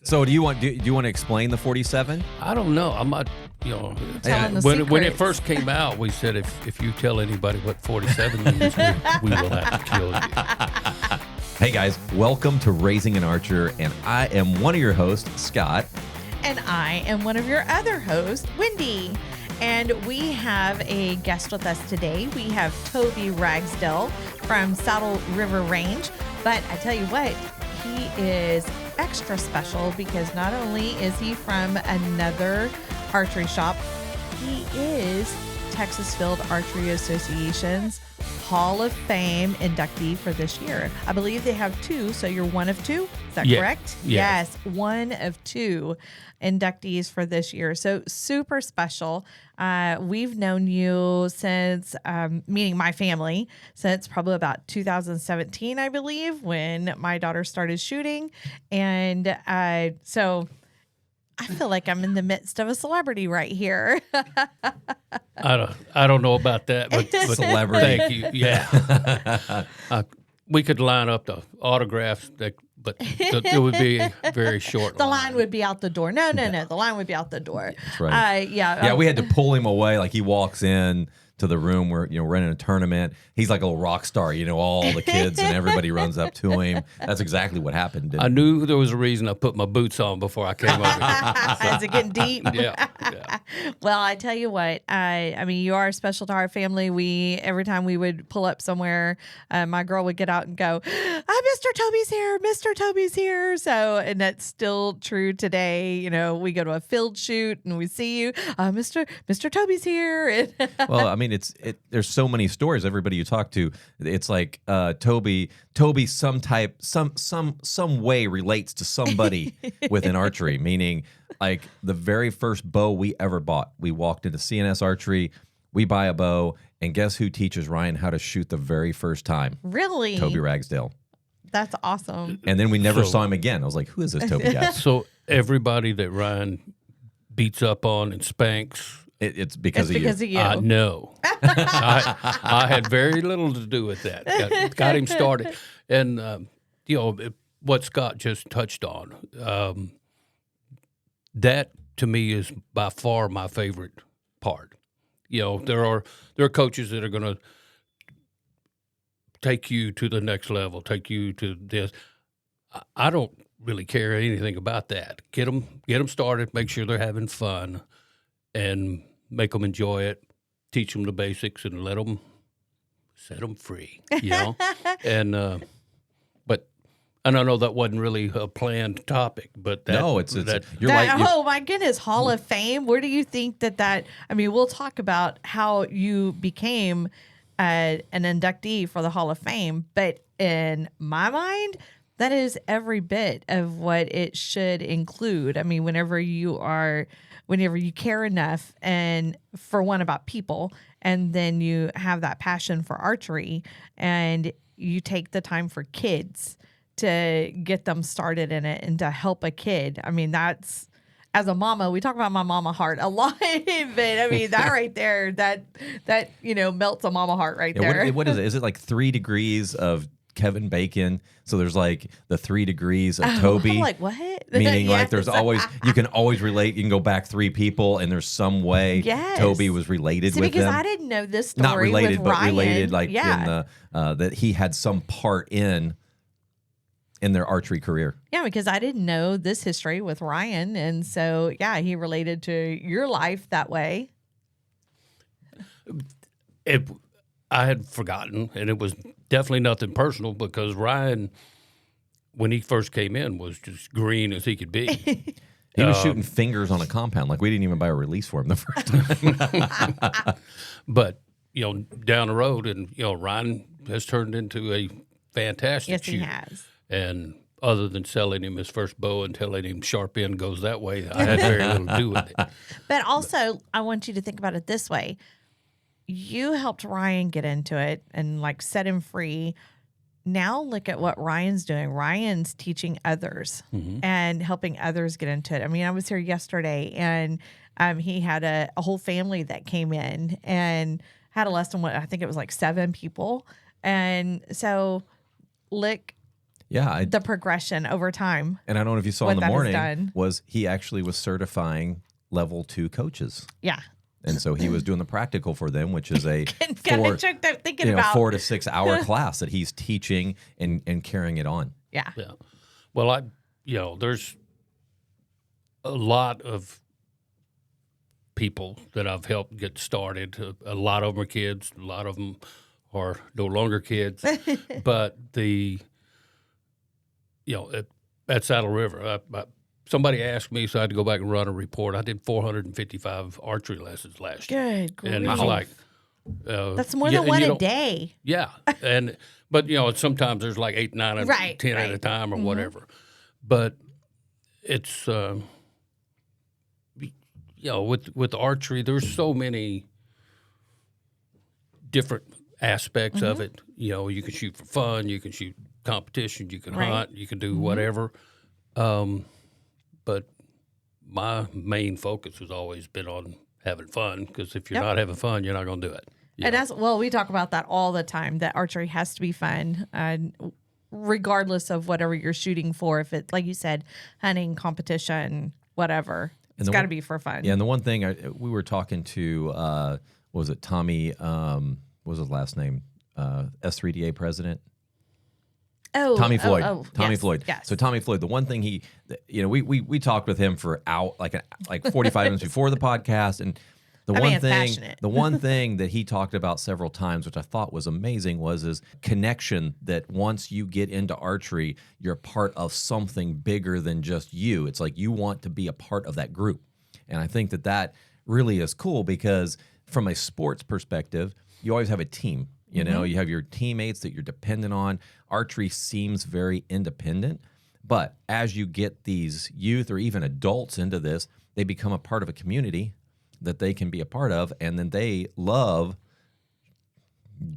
So do you want to explain the 47? I don't know. I'm not, Telling the when it secrets. first came out, we said if you tell anybody what 47 means, we will have to kill you. Hey guys, welcome to Raising an Archer, and I am one of your hosts, Scott. And I am one of your other hosts, Wendi. And we have a guest with us today. We have Toby Ragsdale from Saddle River Range. But I tell you what, he is extra special because not only is he from another archery shop, he is Texas Field Archery Association's Hall of Fame inductee for this year. I believe they have two, so you're one of two. Is that correct? Yeah. Yes, one of two inductees for this year. So super special. We've known you since, meaning my family, since probably about 2017, I believe, when my daughter started shooting. And so I feel like I'm in the midst of a celebrity right here. I don't know about that, but Celebrity. thank you. Yeah. We could line up the autographs, but it would be a very short The line would be out the door. No. The line would be out the door. That's right. Yeah, We had to pull him away. Like he walks in to the room where we're in a tournament. He's like a little rock star. All the kids and everybody runs up to him. That's exactly what happened. I knew there was a reason I put my boots on before I came over here. Is it getting deep? Yeah. Well, I tell you what, I mean, you are special to our family. Every time we would pull up somewhere, my girl would get out and go, Mr. Toby's here, Mr. Toby's here. So, and that's still true today. We go to a field shoot and we see you, Mr. Toby's here. Well, I mean, there's so many stories. Everybody you talk to, it's like Toby some way relates to somebody within archery, meaning like the very first bow we ever bought. We walked into CNS Archery, we buy a bow, and guess who teaches Ryan how to shoot the very first time? Really? Toby Ragsdale. That's awesome. And then we never saw him again. I was like, who is this Toby guy? So everybody that Ryan beats up on and spanks, It's it's because of because you. of you. No. I had very little to do with that. Got him started. And, what Scott just touched on, that to me is by far my favorite part. There are coaches that are going to take you to the next level, take you to this. I don't really care anything about that. Get them started, make sure they're having fun, and make them enjoy it, teach them the basics, and let them set them free, And I know that wasn't really a planned topic, but you're oh my goodness, Hall of Fame. Where do you think that? I mean, we'll talk about how you became an inductee for the Hall of Fame, but in my mind, that is every bit of what it should include. I mean, whenever you care enough and for one about people, and then you have that passion for archery and you take the time for kids to get them started in it and to help a kid. I mean, that's, as a mama, we talk about my mama heart a lot, but I mean, that right there, that melts a mama heart right there. What is it? Is it like 3 degrees of Kevin Bacon? So there's like the 3 degrees of Toby. I'm like, what? Meaning Yes. like there's always, you can always relate. You can go back 3 people and there's some way Toby was related with because them. I didn't know this story. Not related, with but Ryan. related like in the, that he had some part in their archery career. Yeah, because I didn't know this history with Ryan. And so, he related to your life that way. I had forgotten, and it was definitely nothing personal because Ryan, when he first came in, was just green as he could be. He was shooting fingers on a compound. Like we didn't even buy a release for him the first time. But, down the road, and, Ryan has turned into a fantastic shooter. Yes, he has. And other than selling him his first bow and telling him sharp end goes that way, I had very little to do with it. But also, I want you to think about it this way. You helped Ryan get into it and set him free. Now look at what Ryan's doing. Ryan's teaching others and helping others get into it. I mean, I was here yesterday and he had a whole family that came in and had a lesson with, I think it was 7 people. And so look Yeah, the progression over time. and I don't know if you saw what in the that has morning done. was he actually was certifying level 2 coaches. Yeah. And so he was doing the practical for them, which is a Kind of choked up thinking about 4 to 6 hour class that he's teaching and carrying it on. Yeah. Yeah. Well, there's a lot of people that I've helped get started. A lot of them are kids. A lot of them are no longer kids. But at Saddle River, somebody asked me, so I had to go back and run a report. I did 455 archery lessons last year. Good grief. And it's like That's more than one a day. Yeah, but sometimes there's like 8, 9, and 10 at a time or whatever. But it's with archery, there's so many different aspects of it. You can shoot for fun, you can shoot competition, you can hunt, you can do whatever. But my main focus has always been on having fun, because if you're not having fun, you're not going to do it. And we talk about that all the time, that archery has to be fun, regardless of whatever you're shooting for. If it, like you said, hunting, competition, whatever, it's got to be for fun. Yeah, and the one thing we were talking to, what was it, Tommy, what was his last name? S3DA president? Tommy Floyd. Tommy Floyd. Yes. So Tommy Floyd, the one thing we talked with him for like 45 minutes before the podcast, and the one thing that he talked about several times, which I thought was amazing, was his connection that once you get into archery, you're part of something bigger than just you. It's like you want to be a part of that group. And I think that really is cool, because from a sports perspective, you always have a team. You have your teammates that you're dependent on. Archery seems very independent, but as you get these youth or even adults into this, they become a part of a community that they can be a part of, and then they love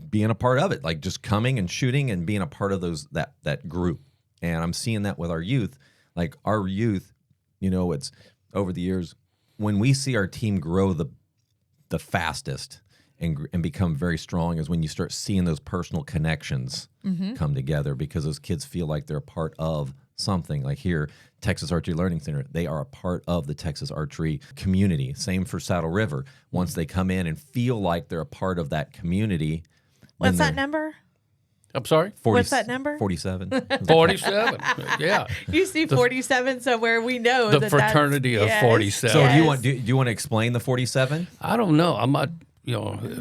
being a part of it, like just coming and shooting and being a part of that group. And I'm seeing that with our youth. Like our youth, it's over the years, when we see our team grow the fastest and become very strong, is when you start seeing those personal connections come together, because those kids feel like they're a part of something. Like here, Texas Archery Learning Center, they are a part of the Texas archery community. Same for Saddle River. Once they come in and feel like they're a part of that community. What's that number? I'm sorry? What's that number? 47. 47. Yeah. You see 47 somewhere, we know the fraternity of 47. So do you want to explain the 47? I don't know. I'm not.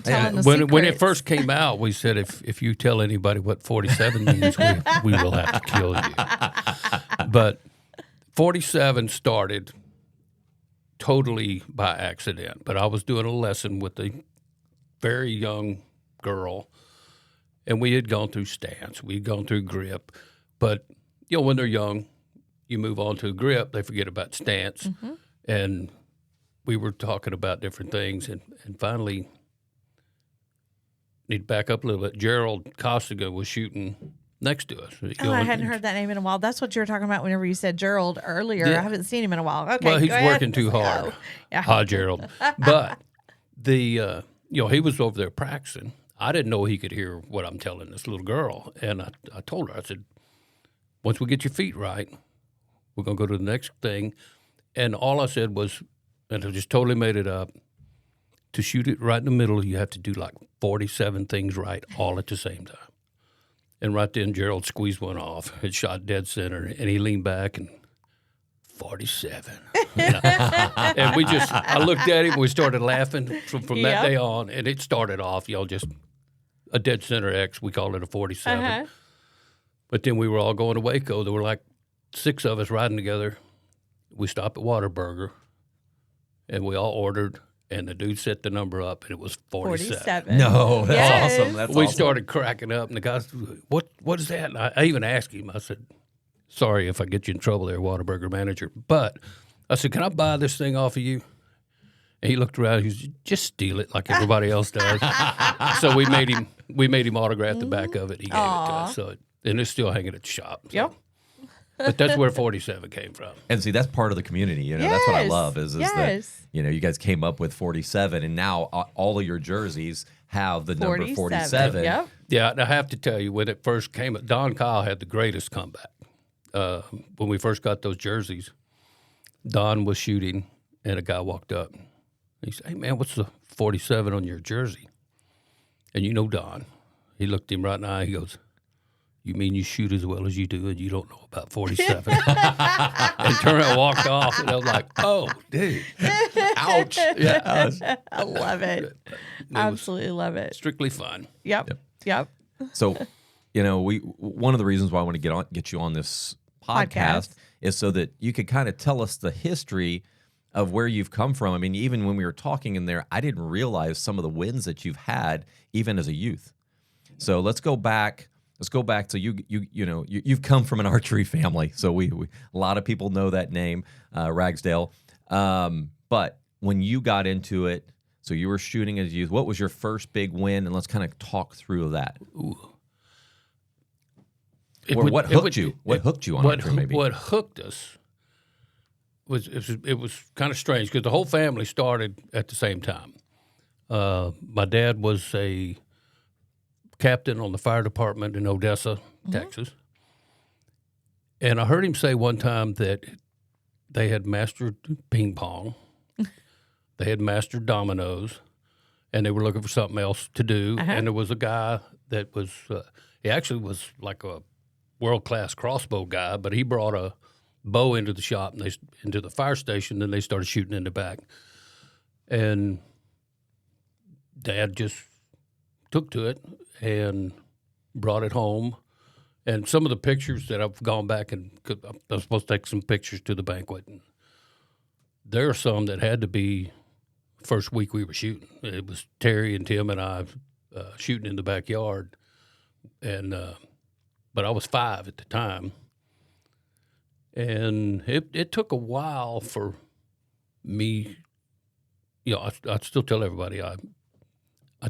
Telling when it first came out, we said if you tell anybody what 47 means, we will have to kill you. But 47 started totally by accident. But I was doing a lesson with a very young girl, and we had gone through stance, we'd gone through grip. But when they're young, you move on to grip, they forget about stance, and we were talking about different things, and finally, need to back up a little bit. Gerald Costiga was shooting next to us. I hadn't heard that name in a while. That's what you were talking about whenever you said Gerald earlier. Yeah. I haven't seen him in a while. Okay, well, he's go ahead. working too hard. Yeah. Hi, Gerald. But he was over there practicing. I didn't know he could hear what I'm telling this little girl, and I told her, I said, once we get your feet right, we're going to go to the next thing. And all I said was, and I just totally made it up, to shoot it right in the middle, you have to do like 47 things right all at the same time. And right then, Gerald squeezed one off. It shot dead center, and he leaned back and 47. And I looked at him, we started laughing from that day on, and it started off, just a dead center X. We called it a 47. But then we were all going to Waco. There were like 6 of us riding together. We stopped at Whataburger, and we all ordered, and the dude set the number up, and it was 47. No, that's Yes. awesome. That's We awesome. started cracking up, and the guy said, what is that? And I even asked him, I said, sorry if I get you in trouble there, Whataburger manager, but I said, can I buy this thing off of you? And he looked around, he said, just steal it like everybody else does. So we made him autograph the back of it. He gave it to us. And it's still hanging at the shop. So. Yep. But that's where 47 came from. And see, that's part of the community. That's what I love is that, Yes. you guys came up with 47, and now all of your jerseys have the number 47. Yep. Yeah, and I have to tell you, when it first came, Don Kyle had the greatest comeback. When we first got those jerseys, Don was shooting, and a guy walked up. He said, "Hey, man, what's the 47 on your jersey?" And you know Don. He looked him right in the eye. He goes, "You mean you shoot as well as you do, and you don't know about 47?" And turned and walked off, and I was like, "Oh, dude, ouch!" Yeah, ouch. I love it. Absolutely love it. Strictly fun. Yep. So, one of the reasons why I want to get you on this podcast is so that you could kind of tell us the history of where you've come from. I mean, even when we were talking in there, I didn't realize some of the wins that you've had even as a youth. So let's go back. Let's go back to you've come from an archery family. So we a lot of people know that name, Ragsdale. But when you got into it, so you were shooting as a youth, what was your first big win? And let's kind of talk through that. Ooh. What hooked you? What hooked you on archery, maybe? What hooked us was it was kind of strange because the whole family started at the same time. My dad was a captain on the fire department in Odessa, Texas. And I heard him say one time that they had mastered ping pong, they had mastered dominoes, and they were looking for something else to do. And there was a guy that was, he actually was like a world-class crossbow guy, but he brought a bow into the shop and into the fire station, and they started shooting in the back. And Dad just took to it and brought it home. And some of the pictures that I've gone back and I was supposed to take some pictures to the banquet. And there are some that had to be first week we were shooting. It was Terry and Tim and I shooting in the backyard. And but I was 5 at the time. And it took a while for me. I still tell everybody I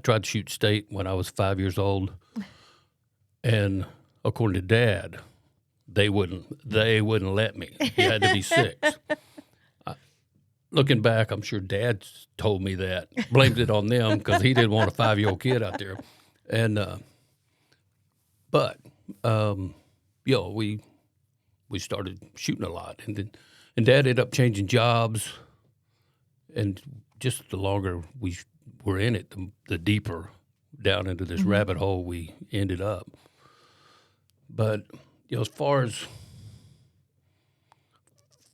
tried to shoot state when I was 5 years old, and according to Dad, they wouldn't let me. You had to be 6. Looking back, I'm sure Dad told me that, blamed it on them because he didn't want a 5-year-old kid out there, and we started shooting a lot, and Dad ended up changing jobs, and just the longer we were in it, the deeper down into this rabbit hole we ended up. But as far as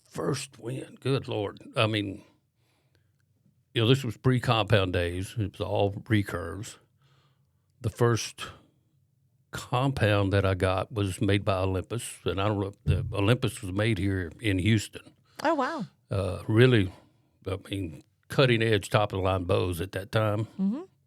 first win, good Lord, I mean, this was pre-compound days. It was all recurves. The first compound that I got was made by Olympus, and I don't know, the Olympus was made here in Houston. Oh, wow. Really, I mean, cutting edge, top of the line bows at that time.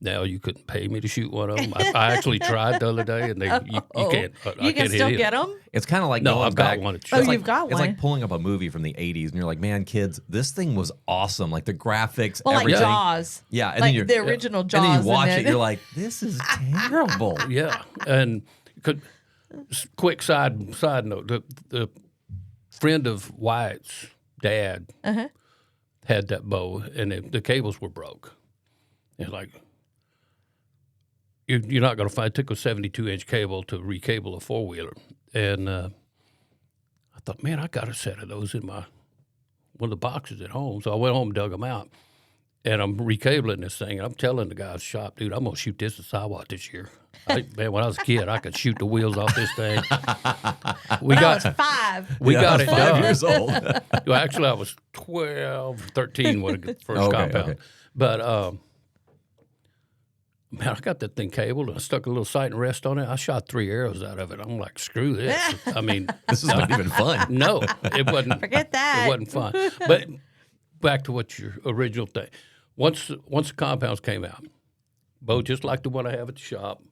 Now you couldn't pay me to shoot one of them. I actually tried the other day, and you can't. You can still get them? It's kind of like No, going I've back. got one. Oh, you've got one. It's like pulling up a movie from the 80s, and you're like, man, kids, this thing was awesome. Like the graphics, Well, like everything. Jaws. Yeah. And Like then the original Jaws. And then you watch and it, you're like, this is terrible. Yeah, and quick side note: the friend of Wyatt's dad had that bow, and the cables were broke. It's like you're not going to find. It took a 72-inch cable to recable a 4-wheeler, and I thought, man, I got a set of those in one of the boxes at home. So I went home and dug them out, and I'm recabling this thing. And I'm telling the guy's shop, dude, I'm going to shoot this at Siwat this year. Man, when I was a kid, I could shoot the wheels off this thing. I was 5. We got it 5 done. years old. Well, actually, I was 12, 13 when the first compound. Okay. But, man, I got that thing cabled, and I stuck a little sight and rest on it. I shot 3 arrows out of it. I'm like, screw this. I mean, This is not even fun. no, it wasn't. Forget that. It wasn't fun. But back to what your original thing. Once the compounds came out, bow just like the one I have at the shop,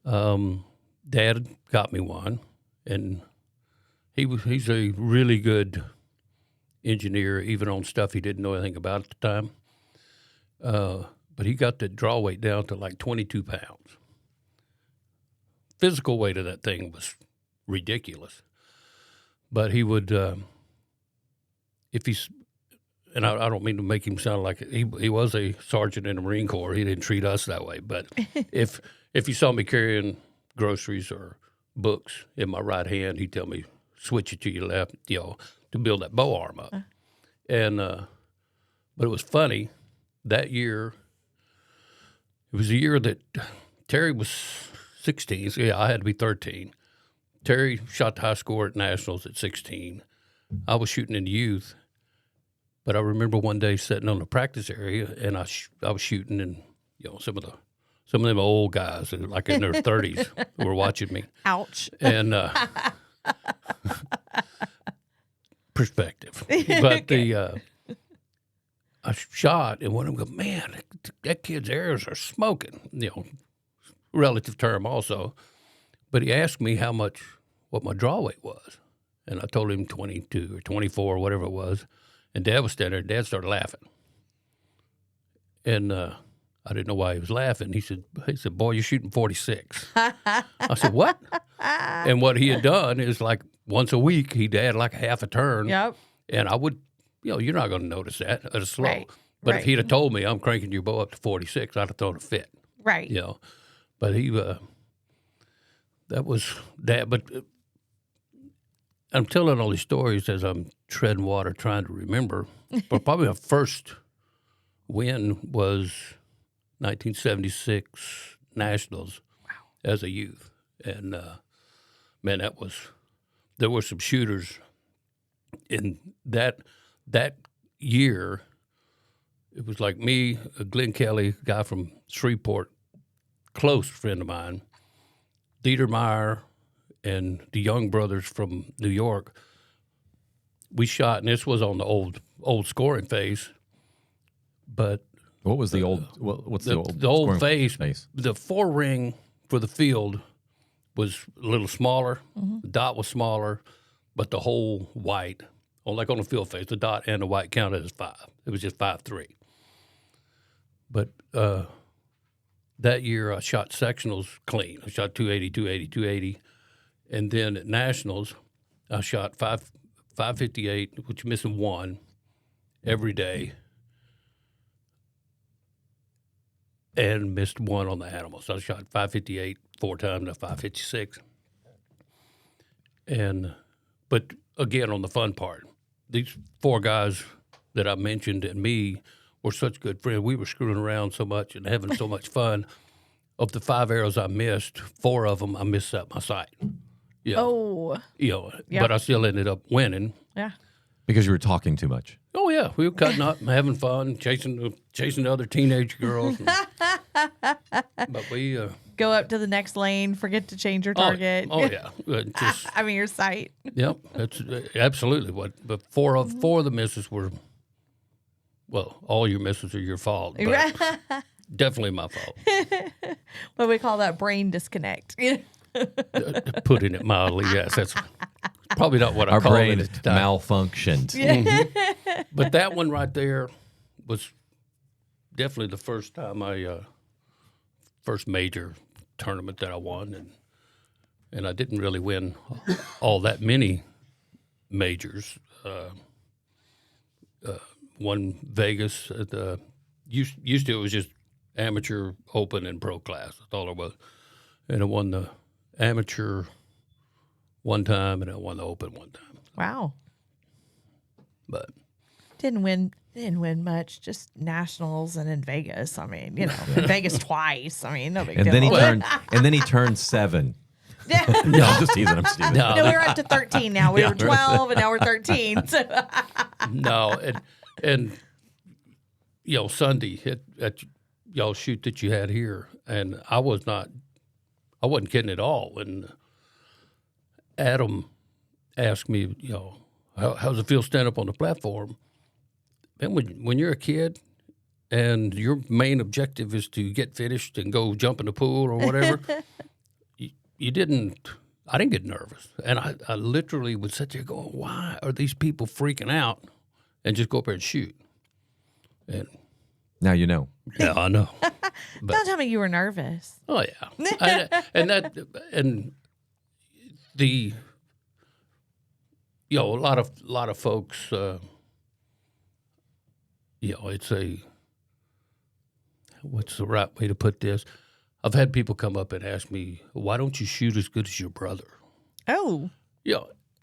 Dad got me one, and he's a really good engineer, even on stuff he didn't know anything about at the time. But he got the draw weight down to like 22 pounds. Physical weight of that thing was ridiculous. But he would, if he's and I don't mean to make him sound like he was a sergeant in the Marine Corps. He didn't treat us that way. But if you saw me carrying groceries or books in my right hand, he'd tell me, switch it to your left, to build that bow arm up. And but it was funny that year. It was a year that Terry was 16. So, yeah, I had to be 13. Terry shot the high score at nationals at 16. I was shooting in youth, but I remember one day sitting on the practice area, and I was shooting, and some of them old guys, like in their 30s, were watching me. Ouch. And perspective, but I shot, and one of them go, man, that kid's arrows are smoking. Relative term also. But he asked me what my draw weight was. And I told him 22 or 24 or whatever it was. And Dad was standing there. Dad started laughing. And I didn't know why he was laughing. He said, boy, you're shooting 46. I said, what? And what he had done is like once a week, he'd add like a half a turn. Yep. And I would, you're not going to notice that. It's slow. Right. But if he'd have told me I'm cranking your bow up to 46, I'd have thrown a fit. Right. But that was that. But I'm telling all these stories as I'm treading water, trying to remember. But probably my first win was 1976 Nationals as a youth. And, man, there were some shooters in that year. It was like me, Glenn Kelly, a guy from Shreveport, close friend of mine, Dieter Meyer, and the Young brothers from New York. We shot, and this was on the old scoring phase. But what was the old? What's the old? The old scoring phase. The 4-ring for the field was a little smaller. Mm-hmm. The dot was smaller, but the whole white, like on the field phase, the dot and the white counted as 5. It was just 5-3. But that year I shot sectionals clean. I shot 280, 280, 280. And then at nationals, I shot 558, which missing 1 every day, and missed 1 on the animal. So I shot 558 4 times to 556. But again, on the fun part, these 4 guys that I mentioned and me were such good friends. We were screwing around so much and having so much fun. Of the 5 arrows I missed, 4 of them I missed up my sight. But I still ended up winning. Yeah. Because you were talking too much. Oh yeah, we were cutting up, having fun, chasing the other teenage girls. But we go up to the next lane, forget to change your target. Oh yeah, your sight. Yep, that's absolutely what. But 4 of the misses were. Well, all your misses are your fault, but definitely my fault. What we call that brain disconnect. Putting it mildly, yes. That's probably not what I Our called brain it at the time. malfunctioned. Mm-hmm. But that one right there was definitely the first time first major tournament that I won, and I didn't really win all that many majors. Won Vegas at the used to it was just amateur, open, and pro class. That's all it was. And I won the amateur one time, and I won the open one time. Wow. But didn't win much, just nationals and in Vegas. I mean, in Vegas twice. I mean, no big deal. And then he turned 7. No, I'm just teasing. I'm just teasing. No, we're up to 13 now. We were 12, and now we're 13. So. No, and Sunday at y'all shoot that you had here, and I wasn't kidding at all. When Adam asked me, how's it feel stand up on the platform? And when you're a kid and your main objective is to get finished and go jump in the pool or whatever, I didn't get nervous. And I literally would sit there going, why are these people freaking out, and just go up there and shoot? And now you know. Yeah, I know. Don't tell me you were nervous. Oh yeah, and the a lot of folks it's what's the right way to put this? I've had people come up and ask me, why don't you shoot as good as your brother? Oh.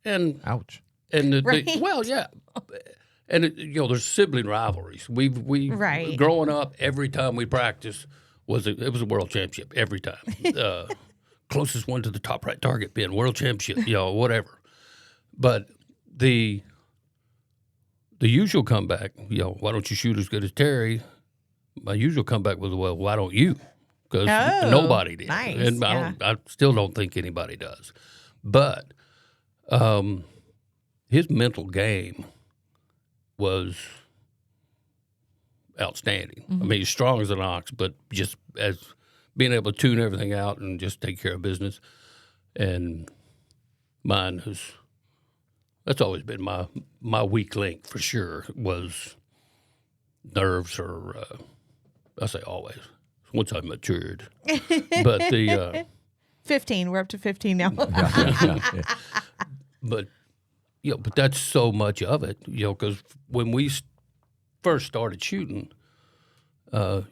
And Ouch. and Right. well, yeah. And there's sibling rivalries. We Right. growing up, every time we practiced it was a world championship every time. Closest one to the top right target being world championship, whatever. But the usual comeback, why don't you shoot as good as Terry? My usual comeback was, well, why don't you? Because nobody did, nice, and I still don't think anybody does. But his mental game was outstanding. I mean, he's strong as an ox, but just as being able to tune everything out and just take care of business. And mine that's always been my weak link for sure, was nerves, or I say always, once I matured. But the 15. We're up to 15 now. but but that's so much of it, because when we first started shooting, like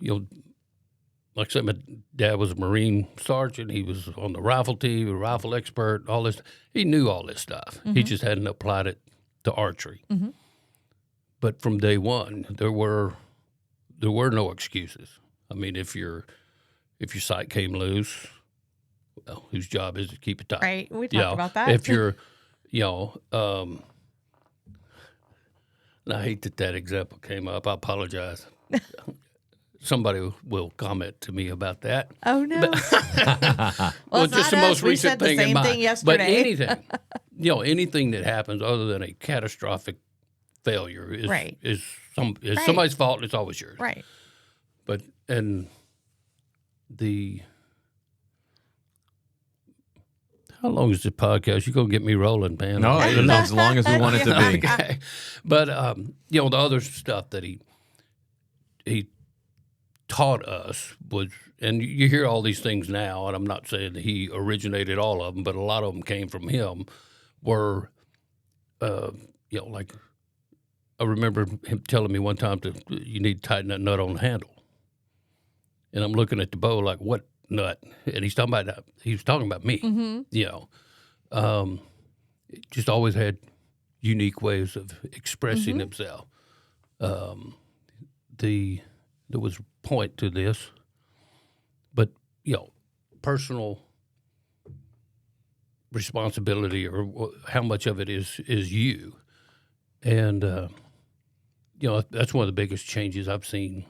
I said, my dad was a Marine sergeant. He was on the rifle team, a rifle expert, all this. He knew all this stuff. He just hadn't applied it to archery. But from day one, there were no excuses. I mean, if your sight came loose, well, whose job is it to keep it tight? Right. We talked about that. If you're, and I hate that example came up. I apologize. Somebody will comment to me about that. Oh, no. Well, it's just not the most us. We recent said the thing in same mind. thing yesterday. But anything, anything that happens other than a catastrophic failure is Right. is Right. somebody's fault, and it's always yours. Right. But how long is this podcast? You're gonna get me rolling, man. No, as long as we want it to be. Okay. But the other stuff that he taught us was, and you hear all these things now, and I'm not saying that he originated all of them, but a lot of them came from him. Were like, I remember him telling me one time you need to tighten that nut on the handle, and I'm looking at the bow like, what nut? And he's talking about me. Just always had unique ways of expressing himself. There was a point to this, but personal responsibility, or how much of it is you, and that's one of the biggest changes I've seen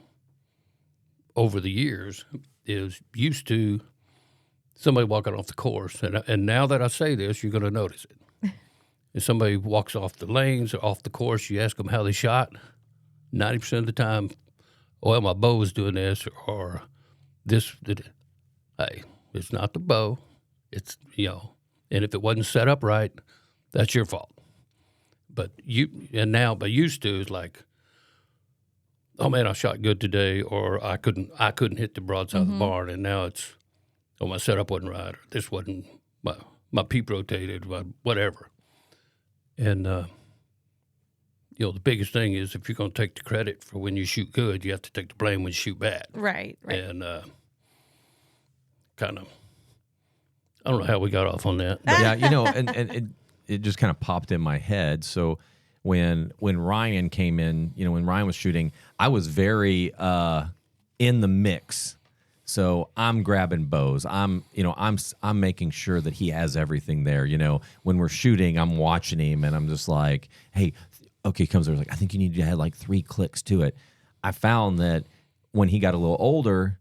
over the years. Is used to somebody walking off the course, and now that I say this, you're going to notice it. If somebody walks off the lanes or off the course, you ask them how they shot. 90% of the time, well, my bow was doing this, or this. Hey, it's not the bow. It's and if it wasn't set up right, that's your fault. But used to is like, oh man, I shot good today, or I couldn't hit the broadside of the barn, and now it's, oh, my setup wasn't right, or this wasn't, my peep rotated, whatever. And the biggest thing is, if you're going to take the credit for when you shoot good, you have to take the blame when you shoot bad. Right. And kind of, I don't know how we got off on that. But Yeah, and it just kind of popped in my head. So when Ryan came in, when Ryan was shooting, I was very in the mix. So I'm grabbing bows. I'm making sure that he has everything there. When we're shooting, I'm watching him, and I'm just like, hey, okay, he comes over, like, I think you need to add like 3 clicks to it. I found that when he got a little older,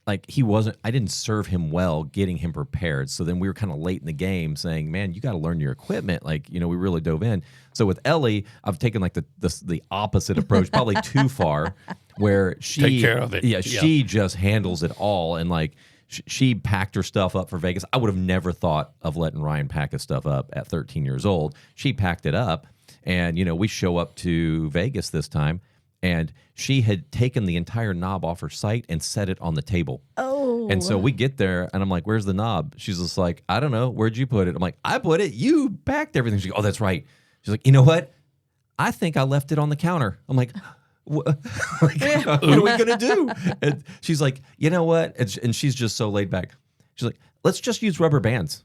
like I didn't serve him well getting him prepared. So then we were kind of late in the game saying, man, you got to learn your equipment. Like, we really dove in. So with Ellie, I've taken like the opposite approach, probably too far, where she take care of it. Yeah, she just handles it all. And like she packed her stuff up for Vegas. I would have never thought of letting Ryan pack his stuff up at 13 years old. She packed it up, and we show up to Vegas this time, and she had taken the entire knob off her sight and set it on the table. Oh. And so we get there, and I'm like, where's the knob? She's just like, I don't know. Where'd you put it? I'm like, I put it. You packed everything. She goes, oh, that's right. She's like, you know what? I think I left it on the counter. I'm like, what are we gonna do? And she's like, you know what? And she's just so laid back. She's like, let's just use rubber bands.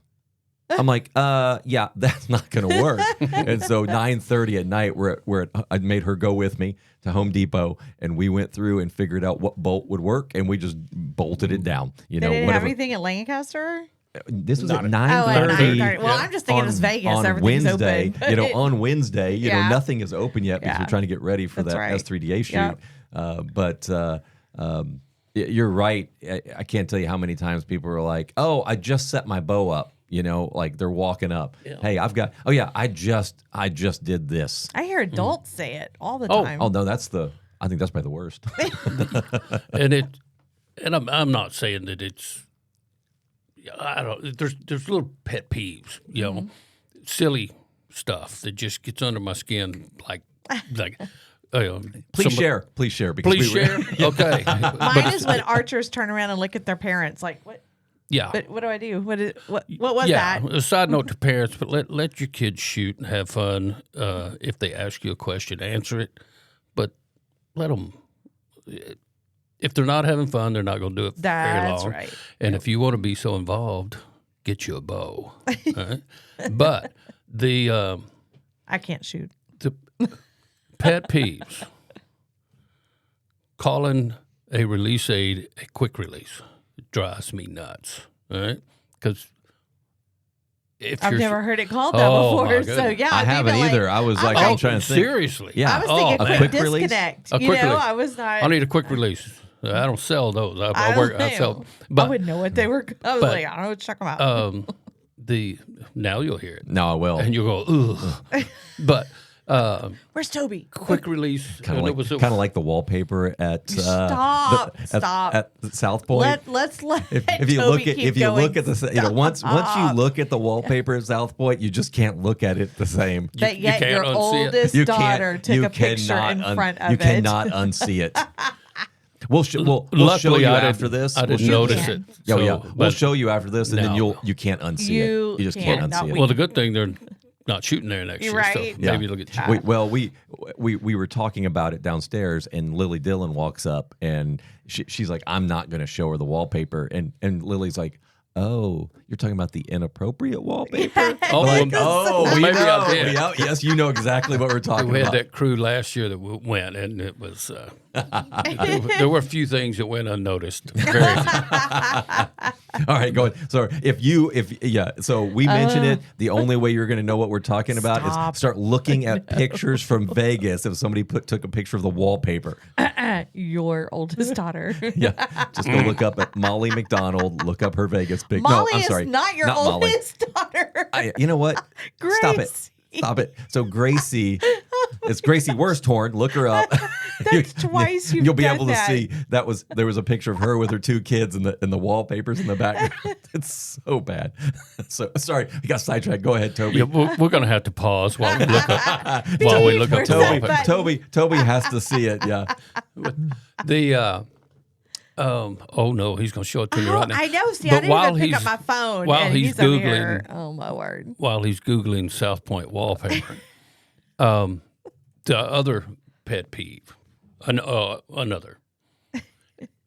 I'm like, yeah, that's not gonna work. And so 9:30 at night, I made her go with me to Home Depot, and we went through and figured out what bolt would work, and we just bolted it down. You They know, didn't have whatever. anything at Lancaster? This was at Oh, at 9:30. 9:30. Well, I'm just thinking it's Vegas. On Everything's Wednesday, open. you know, on Wednesday, you know, Yeah. nothing is open yet because Yeah. we're trying to get ready for That's that right. S3DA shoot. Yep. But you're right. I can't tell you how many times people are like, "Oh, I just set my bow up." You know, like they're walking up. Yeah. Hey, I've got. Oh yeah, I just did this. I hear adults say it all the Oh, time. Oh no, I think that's probably the worst. And I'm not saying that it's. I don't. There's little pet peeves, you know, silly stuff that just gets under my skin, like. Please share. Because Please share. Okay. Mine is when archers turn around and look at their parents like, what? Yeah. But what do I do? What was that? A side note to parents, but let your kids shoot and have fun. If they ask you a question, answer it. But let them. If they're not having fun, they're not going to do it very long. That's right. And if you want to be so involved, get you a bow. Right? But the I can't shoot. pet peeves: calling a release aid a quick release. It drives me nuts. All right, because if I've you're never heard it called that Oh, my before. So goodness. yeah, I I'd be haven't like- either. I was like, I'm I'm like, trying to think. seriously. Yeah. I was thinking Oh, quick quick release? disconnect. A You quick know, release. I was not. I need a quick release. I don't sell those. I I work. don't I know. sell. I But wouldn't know what they were. I was but, like, I don't know. Check them out. now you'll hear it, No, I will. and you'll go, ugh. But Where's Toby? quick release. Kind and of it was like the wallpaper at Stop. at South Point. Let's let if you Toby look at keep if you going. look at the you know once you look at the wallpaper at South Point, you just can't look at it the same. But yet can't your unsee it. oldest You daughter took you a picture cannot in front of you it. cannot unsee it. We'll show Luckily, you I didn't- after this. I We'll didn't show you. notice it. Yeah, So, yeah. We'll but- show you after this, and then No. you can't unsee it. You You just can't can't, not unsee it. we. Well, the good thing they're not shooting there next year. So Right. maybe they'll get. We were talking about it downstairs, and Lily Dillon walks up, and she's like, "I'm not going to show her the wallpaper," and Lily's like, "Oh, you're talking about the inappropriate wallpaper?" Oh, Like, well, we maybe know. I did. Yeah, yes, you know exactly what we're talking We had about. that crew last year that went, and it was. There were a few things that went unnoticed. Very All right, go ahead. So so we mentioned it. The only way you're going to know what we're talking about Stop. is start looking at pictures from Vegas. If somebody took a picture of the wallpaper, Your oldest daughter. yeah, just go look up at Molly McDonald. Look up her Vegas pic. Molly no, I'm sorry, is not your Molly. oldest daughter. You know what? Stop it. Gracie. Stop it. So Gracie, it's Gracie Worsthorn. Look her up. That's twice you've You'll be done able that. to see there was a picture of her with her two kids and the wallpapers in the background. It's so bad. So sorry, we got sidetracked. Go ahead, Toby. Yeah, we're going to have to pause while we look up. While we look up the Toby, wallpaper. Toby has to see it. Yeah. The oh no, he's going to show it to me right now. I know. See, But I didn't while even pick he's- up my phone. while and he's over here. Googling- Oh my word. While he's googling South Point wallpaper, the other pet peeve, another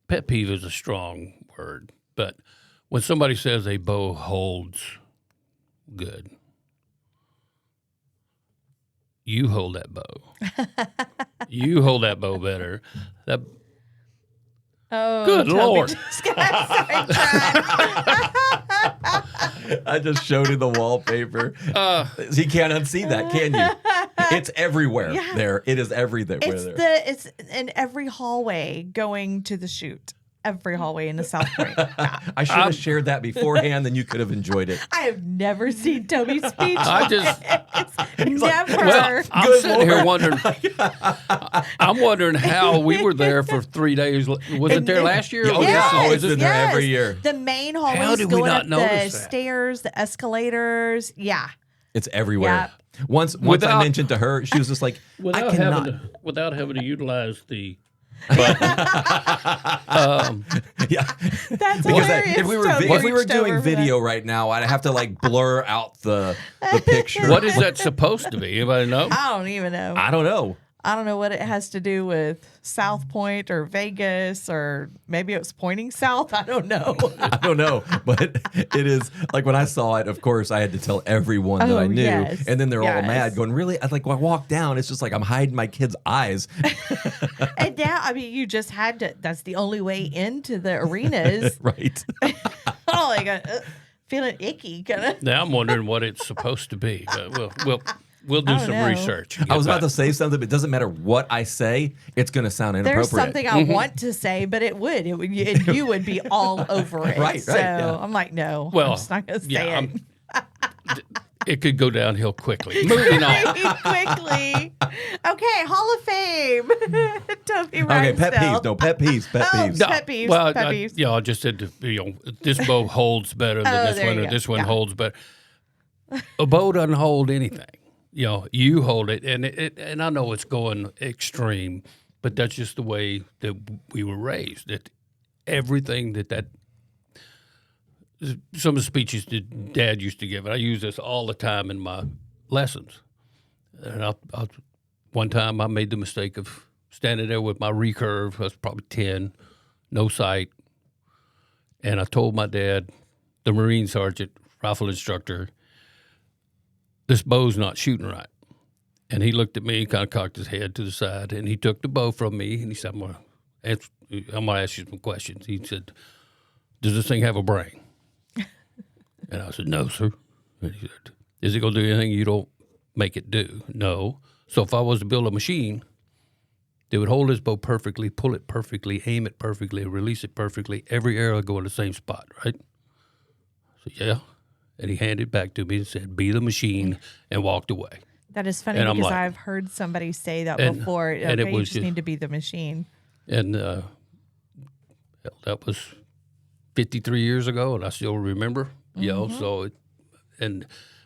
pet peeve is a strong word, but when somebody says a bow holds good, you hold that bow. You hold that bow better. That Oh, Good Toby Lord. just got sidetracked. I just showed him the wallpaper. You can't unsee that, can you? It's everywhere. Yeah. There, it is everywhere. There. It's in every hallway going to the shoot. Every hallway in the South Point. Yeah. I should have shared that beforehand, then you could have enjoyed it. I have never seen Toby speech. I just- never. well, I'm Good sitting here Lord. wondering. I'm wondering how we were there for 3 days. Was it there last year? Oh, yeah. Oh, it's in there every year. The main How hallways did we going not up the notice that? stairs, the escalators. Yeah. It's everywhere. Yeah. Once I Without- mentioned to her, she was just like, I cannot. without having to utilize the. Yeah. That's Because hilarious. if we were Toby if we were reached over doing for that. video right now, I'd have to like blur out the picture. What is that supposed to be? Anybody know? I don't even know. I don't know. I don't know what it has to do with South Point or Vegas, or maybe it was pointing south. I don't know. I don't know, but it is like when I saw it, of course, I had to tell everyone that I knew. Yes. And then they're all Yes. mad going, really? I when I walk down, it's just like I'm hiding my kids' eyes. And now, I mean, you just had to, that's the only way into the arenas. Right. Oh, like feeling icky, kind of. Now I'm wondering what it's supposed to be. We'll do I some don't know. research. I was about to say something, but it doesn't matter what I say. It's going to sound inappropriate. There's something I want to say, but it would, and you would be all over it. Right, so yeah. I'm like, no, Well, I'm just not going to say it. It could go downhill quickly. Moving on. Quickly. Okay, Hall of Fame. Toby Okay, pet Ragsdale. peeves. No, pet peeves. Pet Oh, peeves. no. Pet peeves, Well, pet peeves. I just said, this bow holds better than Oh, this there one, you or go. this one Yeah. holds better. A bow doesn't hold anything. You hold it, and I know it's going extreme, but that's just the way that we were raised. That everything that some of the speeches that Dad used to give, and I use this all the time in my lessons. And one time I made the mistake of standing there with my recurve. I was probably 10, no sight, and I told my dad, the Marine sergeant, rifle instructor, this bow's not shooting right. And he looked at me, kind of cocked his head to the side, and he took the bow from me, and he said, I'm going to ask you some questions. He said, does this thing have a brain? And I said, no, sir. And he said, is it going to do anything you don't make it do? No. So if I was to build a machine that would hold this bow perfectly, pull it perfectly, aim it perfectly, release it perfectly, every arrow would go in the same spot, right? I said, yeah. And he handed it back to me and said, be the machine, and walked away. That is funny And I'm because like- I've heard somebody say that And- before. and Okay, it you was just just- need to be the machine. And that was 53 years ago, and I still remember. So, and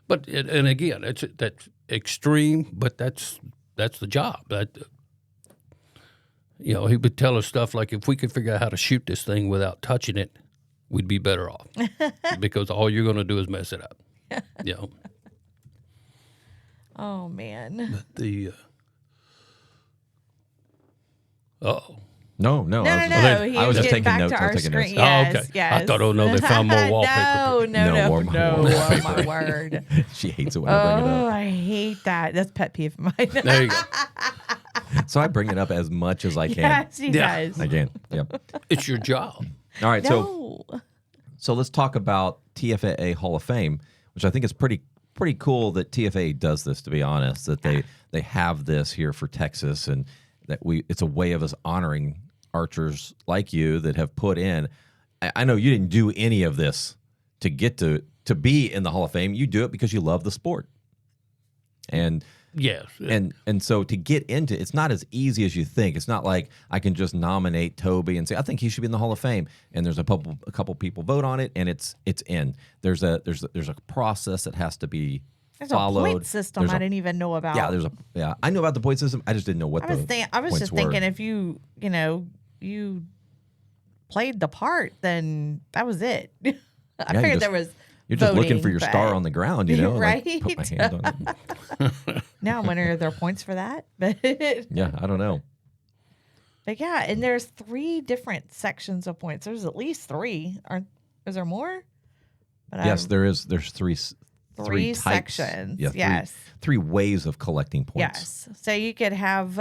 again, that's extreme, but that's the job. He would tell us stuff like, if we could figure out how to shoot this thing without touching it, we'd be better off, because all you're going to do is mess it up. Oh, man. But the oh. No. No. He I was just getting taking back notes. to I our was taking notes. screen. Oh, Yes, okay. yes. I thought, oh, no, they found more wallpaper. No, more oh, my wallpaper. word. She hates it when I bring it Oh, up. I hate that. That's pet peeve of mine. There you go. So I bring it up as much as I can. Yes, he Yeah. does. I can. Yep. It's your job. All right. So let's talk about TFAA Hall of Fame, which I think is pretty cool that TFAA does this, to be honest, that they have this here for Texas, and that it's a way of us honoring archers like you that have put in. I know you didn't do any of this to get to be in the Hall of Fame. You do it because you love the sport. And Yes. and so to get into it's not as easy as you think. It's not like I can just nominate Toby and say I think he should be in the Hall of Fame, and there's a couple people vote on it, and it's in. There's a process that has to be There's followed. a point system I didn't even know about. Yeah, I knew about the point system. I just didn't know what I was points just were. thinking if you played the part, then that was it. I you figured just- there was. You're just looking voting, for your but- star on the ground, Right? Like, put my hand on it. Now I'm wondering, are there points for that? But Yeah, I don't know. yeah, and there's 3 different sections of points. There's at least 3. Is there more? But Yes, there's three three types. sections. Yeah, Yes. three ways of collecting points. Yes. So you could have,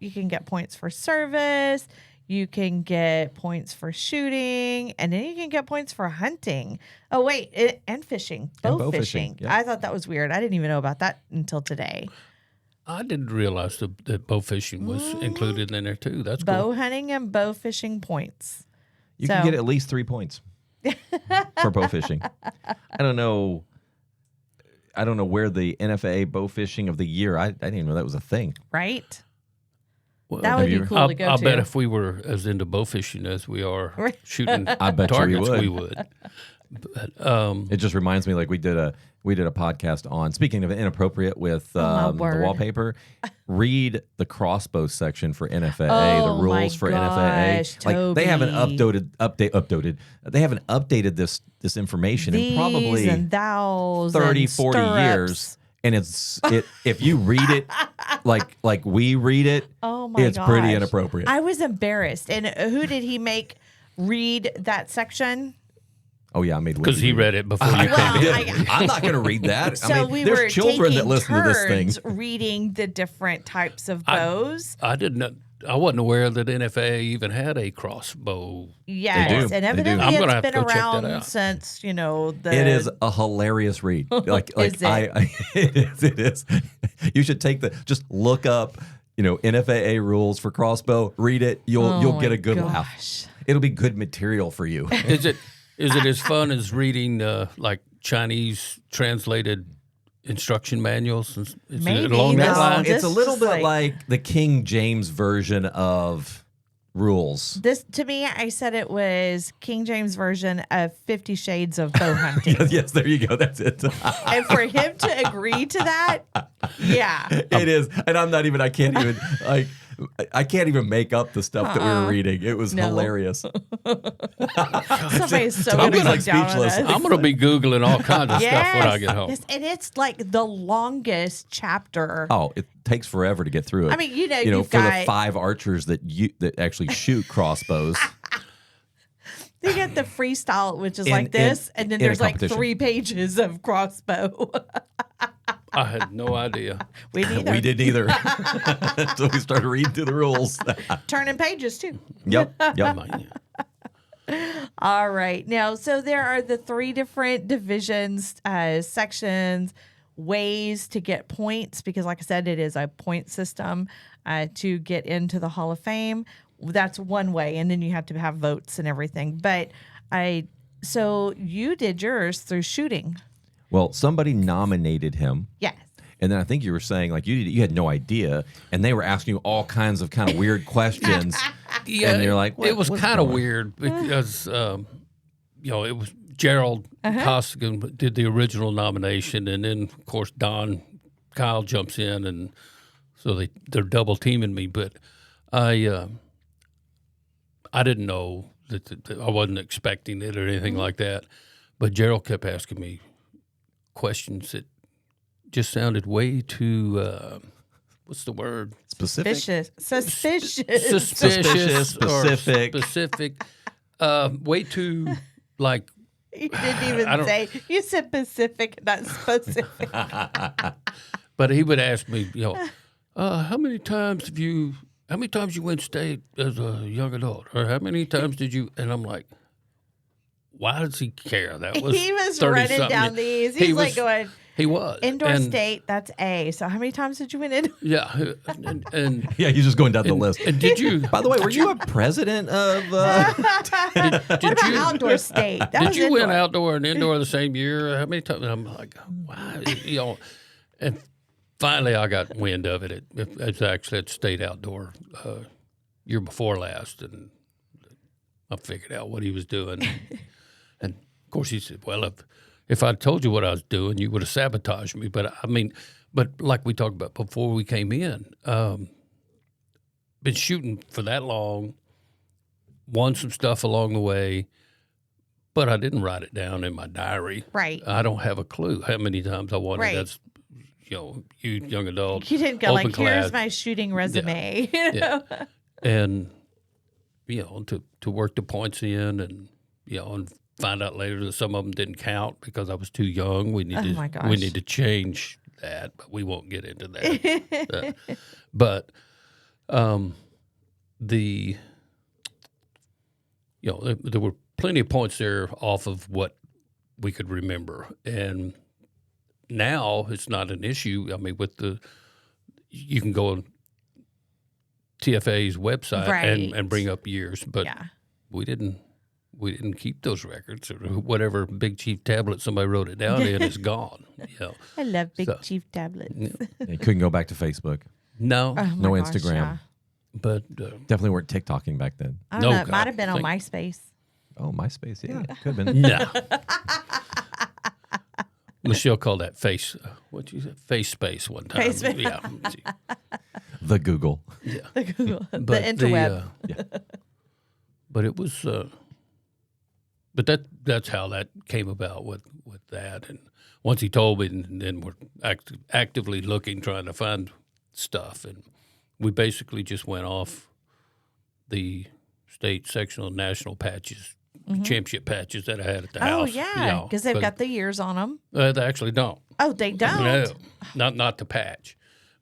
you can get points for service, you can get points for shooting, and then you can get points for hunting. Oh, wait, and fishing. Bow fishing. yeah. I thought that was weird. I didn't even know about that until today. I didn't realize that bow fishing was included in there too. That's Bow cool. hunting and bow fishing points. You can get at least 3 points for bow fishing. I don't know where the NFAA bow fishing of the year. I didn't even know that was a thing. Right? Well, That would be you- cool to go I'll to. bet if we were as into bow fishing as we are Right. shooting I bet you targets, would. we would. But, It just reminds me, like we did a podcast on, speaking of inappropriate with my the word. wallpaper. Read the crossbow section for NFAA, Oh, the rules my for gosh, NFAA. Like they haven't Toby. updated. They haven't updated this information in These probably and thous 30, and 40 stirrups. years. And if you read it like we read it, Oh my it's pretty gosh. inappropriate. I was embarrassed. And who did he make read that section? Oh yeah, I made Because he read it before you Well, came in. I'm not going to read that. So I mean, we there's were children taking that listen to this thing. turns reading the different types of bows. I wasn't aware that NFAA even had a crossbow. Yes, do. and They do. evidently I'm gonna it's have to been go check that around out. since the. It is a hilarious read. Like Is it? it is. You should just look up, NFAA rules for crossbow. Read it. You'll get a good laugh. Gosh. It'll be good material for you. Is it as fun as reading like Chinese translated instruction manuals? Is it Maybe, along that no. line? This It's a little is bit like- like the King James version of rules. This to me, I said it was King James version of 50 Shades of Bow Hunting. Yes, there you go. That's it. And for him to agree to that, yeah. It is, and I can't even I can't even make up the stuff that we were reading. It was No. hilarious. Somebody's so Tommy's gonna like look down on speechless. us. I'm going to be Googling all kinds of stuff when I Yes, get home. yes, and it's like the longest chapter. Oh, it takes forever to get through it. I mean, you've for the got- 5 archers that actually shoot crossbows. They get the freestyle, which is In- like this, in- and then in a there's like competition. 3 pages of crossbow. I had no idea. We neither. We didn't either. So we started reading through the rules. Turning pages too. Yep. All right. Now, so there are the 3 different divisions, sections, ways to get points, because like I said, it is a point system to get into the Hall of Fame. That's one way. And then you have to have votes and everything. But so you did yours through shooting. Well, somebody nominated him. Yes. And then I think you were saying like you had no idea, and they were asking you all kinds of kind of weird questions. Yeah, And you're like, it was what's kind of going on? weird because, it was Gerald Costigan did the original nomination, and then of course Kyle jumps in, and so they're double teaming me. But I didn't know that I wasn't expecting it or anything like that. But Gerald kept asking me questions that just sounded way too. What's the word? Specific. Suspicious. Suspicious, specific. or specific. Way too like. You didn't even I don't- say. You said Pacific, not specific. But he would ask me, how many times you went state as a young adult, or how many times did you? And I'm like, why does he care? That was He was 30 running something. down these. He He's was- like going, He was indoor And, state, that's A. So how many times did you win it? Yeah, and Yeah, you're just going down the list. and did you? By the way, were you a president of? Did What about you? outdoor state? That Did was you win indoor. outdoor and indoor the same year? How many times? And I'm like, why? And finally, I got wind of it. It's actually at state outdoor year before last, and I figured out what he was doing. And of course, he said, "Well, if I told you what I was doing, you would have sabotaged me." But but like we talked about before we came in, been shooting for that long, won some stuff along the way, but I didn't write it down in my diary. Right. I don't have a clue how many times I won Right. it. That's you young adult. You didn't go open like, here's class. my shooting resume. You know? And to work the points in, and and find out later that some of them didn't count because I was too young. We need Oh, my to gosh. change that, but we won't get into that. But there were plenty of points there off of what we could remember, and now it's not an issue. I mean, you can go on TFAA's website Right. and bring up years, but Yeah. we didn't keep those records, or whatever Big Chief tablet somebody wrote it down in is gone. I love Big So- Chief tablets. You couldn't go back to Facebook. No, Oh, No my gosh, Instagram. yeah. but Definitely weren't TikToking back then. I don't No, know. It God, might have been on thank- MySpace. Oh, MySpace. Yeah, could have been. no. Michelle called that face. What'd you say? Face space one time. Face space. Yeah. The Google. The Google, the But interweb. But it was. But that's how that came about with that. And once he told me, and then we're actively looking, trying to find stuff, and we basically just went off the state, sectional, national patches, championship patches that I had at the house. Oh, yeah, because they've got the years on them. They actually don't. Oh, they don't? No, not the patch.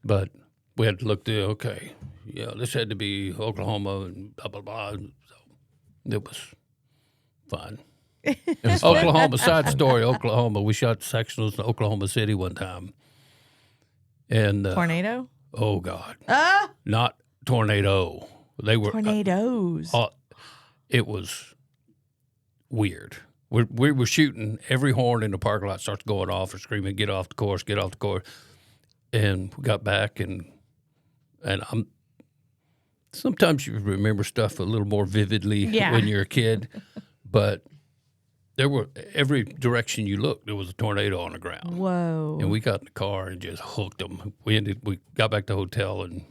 But we had to look through, okay, this had to be Oklahoma and blah, blah, blah. So it was fun. Oklahoma, side story, Oklahoma. We shot sectionals in Oklahoma City one time. And Tornado? Oh, God. Not tornado. They were Tornadoes. It was weird. We were shooting. Every horn in the parking lot starts going off or screaming, get off the course, get off the course. And we got back, and I'm sometimes you remember stuff a little more vividly when you're a kid, but there were every direction you looked, there was a tornado on the ground. Whoa! And we got in the car and just hooked them. We got back to the hotel and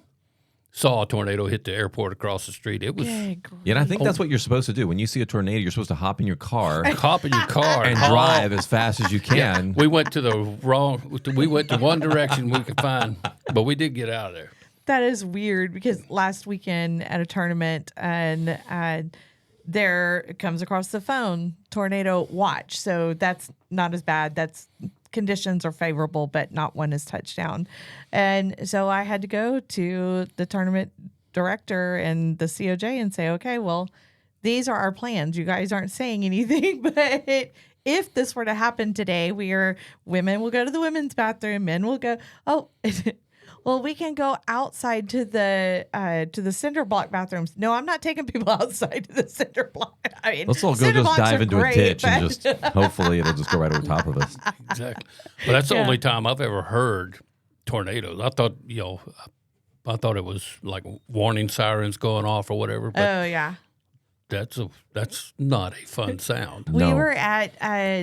saw a tornado hit the airport across the street. It was and I think that's what you're supposed to do. When you see a tornado, you're supposed to hop in your car and drive as fast as you can. Yeah, we went to one direction we could find, but we did get out of there. That is weird because last weekend at a tournament and there comes across the phone tornado watch. So that's not as bad. That's conditions are favorable, but not one is touchdown. And so I had to go to the tournament director and the COJ and say, okay, well, these are our plans. You guys aren't saying anything, but if this were to happen today, women will go to the women's bathroom, men will go, well, we can go outside to the cinder block bathrooms. No, I'm not taking people outside to the cinder block. I mean, let's all go just dive into a ditch and just hopefully it'll just go right over top of us. Exactly. Well, that's the only time I've ever heard tornadoes. I thought, I thought it was like warning sirens going off or whatever. But oh yeah. That's not a fun sound. We were at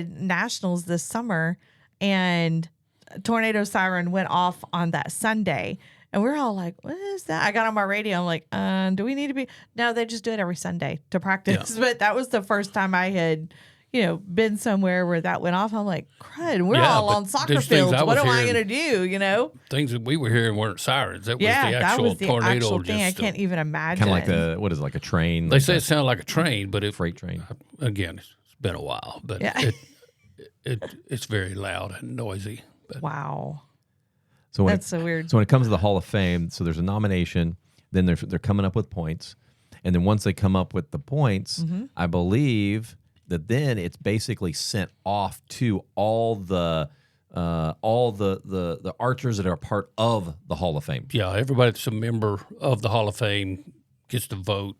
Nationals this summer, and a tornado siren went off on that Sunday, and we're all like, what is that? I got on my radio. I'm like, do we need to be? No, they just do it every Sunday to practice. Yeah. But that was the first time I had, been somewhere where that went off. I'm like, crud, we're all on soccer fields. What am I going to do, Things that we were hearing weren't sirens. That was the actual that was the tornado. Actual thing. I can't even imagine. Kind of like like a train? They say it sounded like a train, but freight train. Again, it's been a while, but it's very loud and noisy. But. Wow. So that's so weird. So when it comes to the Hall of Fame, so there's a nomination, then they're coming up with points. And then once they come up with the points, I believe that then it's basically sent off to all the archers that are part of the Hall of Fame. Yeah, everybody that's a member of the Hall of Fame gets to vote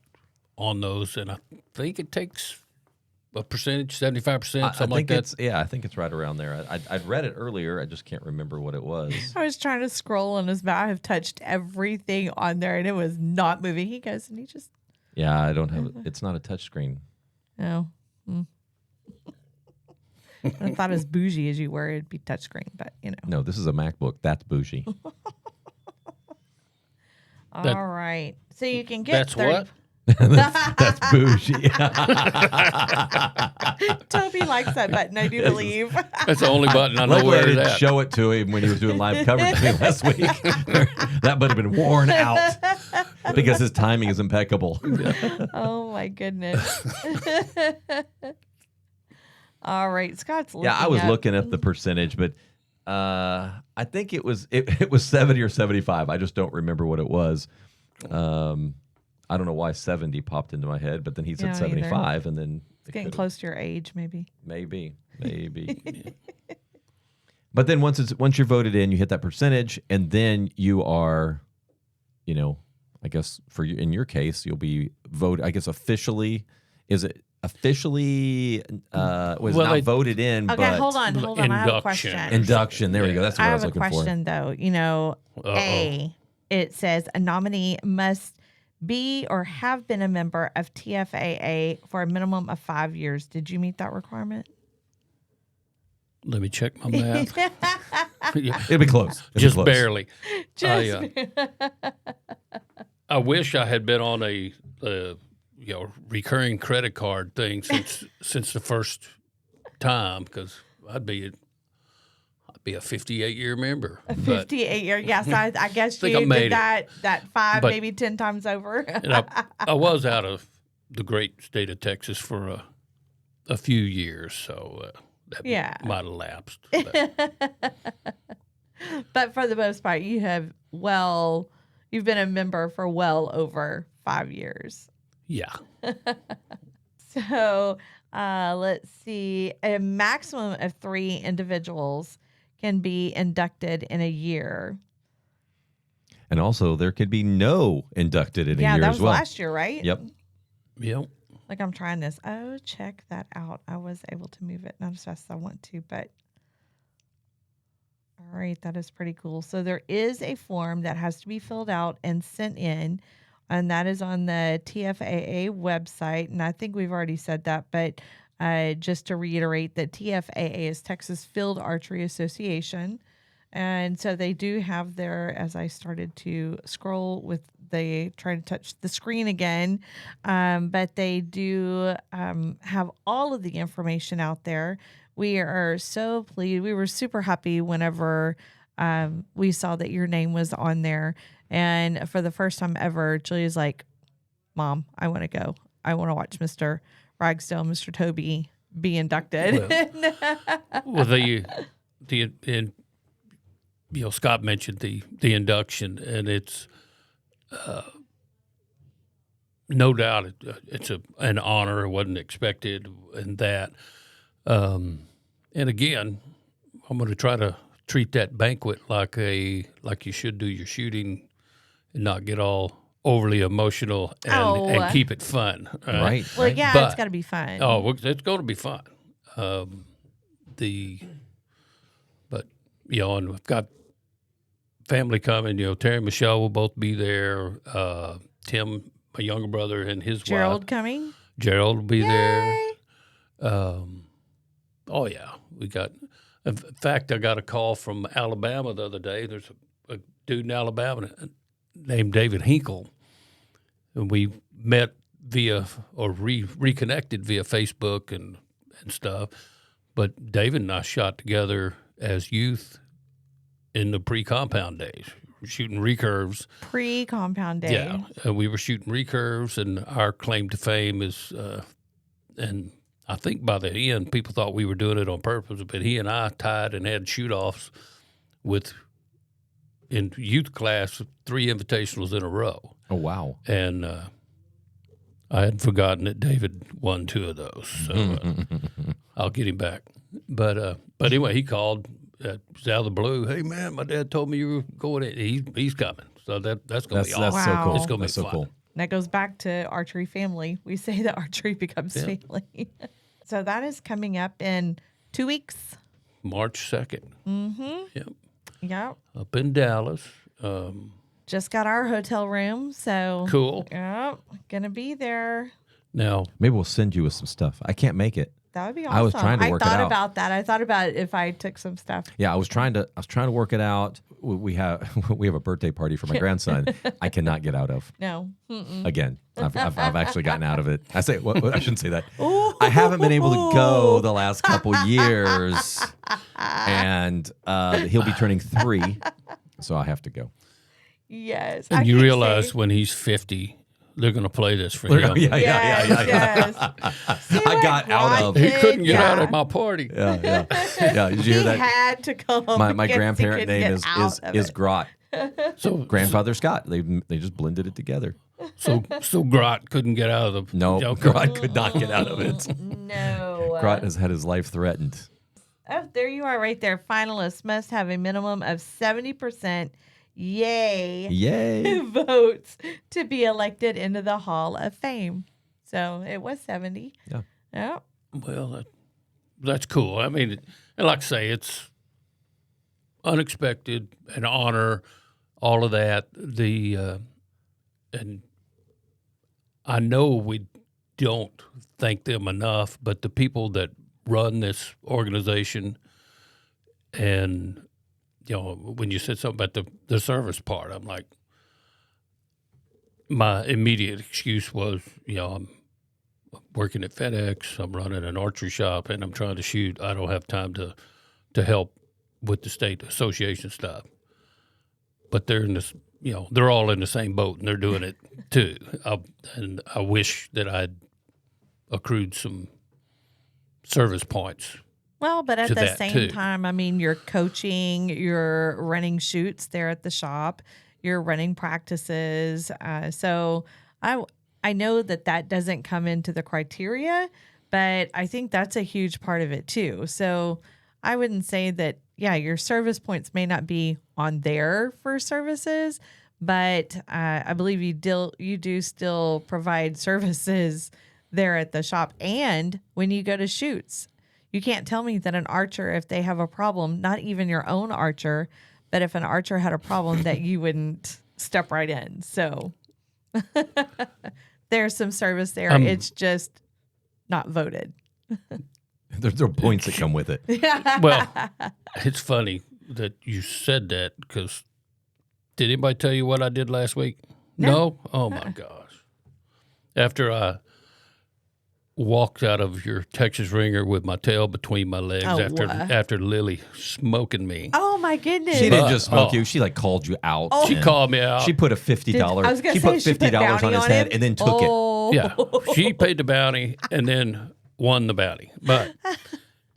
on those, and I think it takes a percentage, 75%, something like that. I think it's right around there. I'd read it earlier. I just can't remember what it was. I was trying to scroll on his mouth. I have touched everything on there, and it was not moving. He goes, and he just... Yeah, I don't have... It's not a touch screen. No. I thought as bougie as you were, it'd be touchscreen, but No, this is a MacBook. That's bougie. All right. So you can get... That's 30... what? that's bougie. Toby likes that button, I do believe. That's the only button I know where I didn't it's at. show it to him when he was doing live coverage with me last week. That would have been worn out because his timing is impeccable. Oh my goodness. All right, Scott's looking I was looking at the percentage, but I think it was 70 or 75. I just don't remember what it was. I don't know why 70 popped into my head, but then he said 75, and then it's getting close to your age, maybe. Maybe. But then once you're voted in, you hit that percentage, and then you are, I guess in your case, you'll be voted. I guess officially, is it officially not voted in? Okay, but hold on. I have a question. Induction. There we go. That's what I was looking for. I have a question though. It says a nominee must be or have been a member of TFAA for a minimum of 5 years. Did you meet that requirement? Let me check my math. It'll be close. Just barely. I wish I had been on a recurring credit card thing since the first time, because I'd be be a 58-year member. A 58-year. Yes, I guess think I you made did that 5, But- maybe 10 times over. And I was out of the great state of Texas for a few years, so that Yeah. might have lapsed. But But for the most part, you've been a member for well over 5 years. yeah, So let's see. A maximum of 3 individuals can be inducted in a year. And also, there could be no inducted in a Yeah, year that as was well. last year, right? Yep. yeah. Like I'm trying this. Oh, check that out. I was able to move it not as fast as I want to, but all right, that is pretty cool. So there is a form that has to be filled out and sent in, and that is on the TFAA website. And I think we've already said that, but just to reiterate that TFAA is Texas Field Archery Association. And so they do have their, as I started to scroll with they try to touch the screen again, but they do have all of the information out there. We are so pleased. We were super happy whenever we saw that your name was on there. And for the first time ever, Julia's like, Mom, I want to go. I want to watch Mr. Ragsdale, Mr. Toby be inducted. Well, Scott mentioned the induction, and it's no doubt it's an honor. It wasn't expected, and that. And again, I'm going to try to treat that banquet like you should do your shooting, and not get all overly emotional and keep it fun. Right. Well, right. yeah, But- it's got to be fun. Oh, well, it's going to be fun. And we've got family coming. Terry and Michelle will both be there. Tim, my younger brother, and his Gerald wife. coming? Gerald will be there. Yay. Oh yeah, we got. In fact, I got a call from Alabama the other day. There's a dude in Alabama named David Hinkle, and we met reconnected via Facebook and stuff. But David and I shot together as youth in the pre-compound days, shooting recurves. Pre-compound day. Yeah, and we were shooting recurves, and our claim to fame is, and I think by the end, people thought we were doing it on purpose, but he and I tied and had shoot-offs in youth class, 3 invitationals in a row. Oh, wow. And I had forgotten that David won 2 of those, so I'll get him back. But anyway, he called. It was out of the blue. Hey, man, my dad told me you were going in. He's coming. So that's going to be awesome. That's so Wow. cool. It's gonna be That's so fun. cool. And that goes back to archery family. We say that archery becomes family. So that is coming up in 2 weeks. March 2nd. Mm-hmm. Yep. Yep. Up in Dallas. Just got our hotel room. So Cool. Yep. Gonna be there. Now, Maybe we'll send you with some stuff. I can't make it. That would be awesome. I was trying to work it I thought out. about that. I thought about if I took some stuff. Yeah, I was trying to work it out. We have a birthday party for my grandson. I cannot get out of No. Mm-mm. again. I've actually gotten out of it. I shouldn't say that. I haven't been able to go the last couple years, and he'll be turning 3, so I have to go. Yes. and I you keep realize saying- when he's 50, they're going to play this for him. Yeah. Yes. See I what got out Ron of- He did? couldn't get out Yeah. of my party. Yeah. Did you He hear that? had to come. My because he grandparent couldn't name get is out of it. Grot. So Grandfather Scott. They just blended it together. so Grot couldn't get out of the No, Okay. Grot could not get out of it. No. Grot has had his life threatened. Oh, there you are right there. Finalists must have a minimum of 70% yay votes to be elected into the Hall of Fame. So it was 70. Yeah. Yeah. Well, that's cool. I mean, and like I say, it's unexpected, an honor, all of that. And I know we don't thank them enough, but the people that run this organization, and when you said something about the service part, I'm like, my immediate excuse was, I'm working at FedEx, I'm running an archery shop, and I'm trying to shoot. I don't have time to help with the state association stuff. But they're in this, they're all in the same boat and they're doing it too. And I wish that I'd accrued some service points. Well, but at to the that, same too. time, I mean, you're coaching, you're running shoots there at the shop, you're running practices. So I know that doesn't come into the criteria, but I think that's a huge part of it too. So I wouldn't say that, your service points may not be on there for services, but I believe you do still provide services there at the shop. And when you go to shoots, you can't tell me that an archer, if they have a problem, not even your own archer, but if an archer had a problem, that you wouldn't step right in. So there's some service there. It's just not voted. There are points that come with it. Well, it's funny that you said that because did anybody tell you what I did last week? No? Oh, my gosh. After I walked out of your Texas ringer with my tail between my legs after Lily smoking me. Oh, my goodness. She didn't just smoke you. She called you out. She called me out. She put a $50. She put $50 on his head and then took it. Yeah, she paid the bounty and then won the bounty. But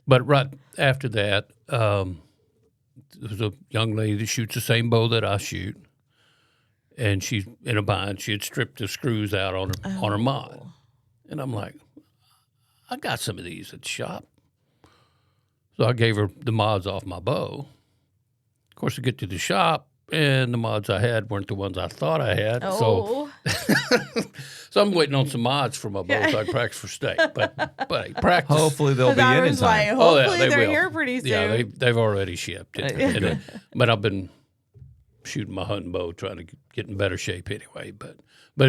right after that, there's a young lady that shoots the same bow that I shoot, and she's in a bind. She had stripped the screws out on her mod, and I'm like, I got some of these at the shop. So I gave her the mods off my bow. Of course, I get to the shop, and the mods I had weren't the ones I thought I had. Oh. So I'm waiting on some mods for my bow so I can practice for state. But I practice. Hopefully they'll be in time. Hopefully they they're will. here pretty soon. Yeah, they've already shipped. But I've been shooting my hunting bow, trying to get in better shape anyway. But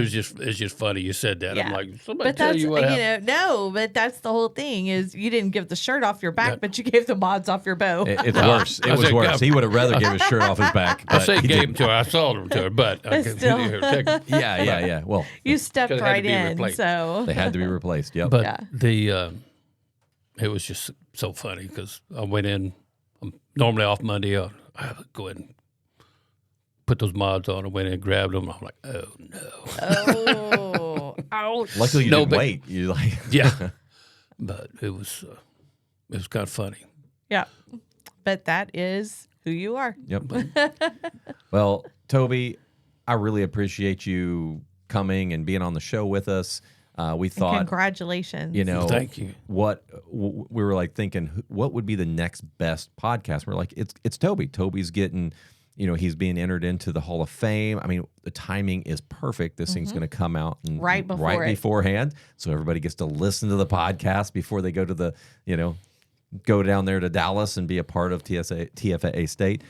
it's just funny you said that. Yeah. I'm like, somebody tell you what happened. No, but that's the whole thing is you didn't give the shirt off your back, but you gave the mods off your bow. It's worse. It was worse. He would have rather give his shirt off his back. I say gave them to her. I sold them to her, but still. Yeah. Well, You stepped right in, replaced. so they had to be replaced. Yep. But it was just so funny because I went in. I'm normally off Monday. I would go in and put those mods on. I went in and grabbed them. I'm like, oh no. Ouch. Luckily you didn't wait. You like yeah. But it was kind of funny. Yeah. But that is who you are. Yep. Well, Toby, I really appreciate you coming and being on the show with us. We thought, congratulations. Thank you. We were like thinking, what would be the next best podcast? We're like, it's Toby. Toby's getting, he's being entered into the Hall of Fame. I mean, the timing is perfect. This thing's going to come out right beforehand, so everybody gets to listen to the podcast before they go to the, go down there to Dallas and be a part of TFAA State.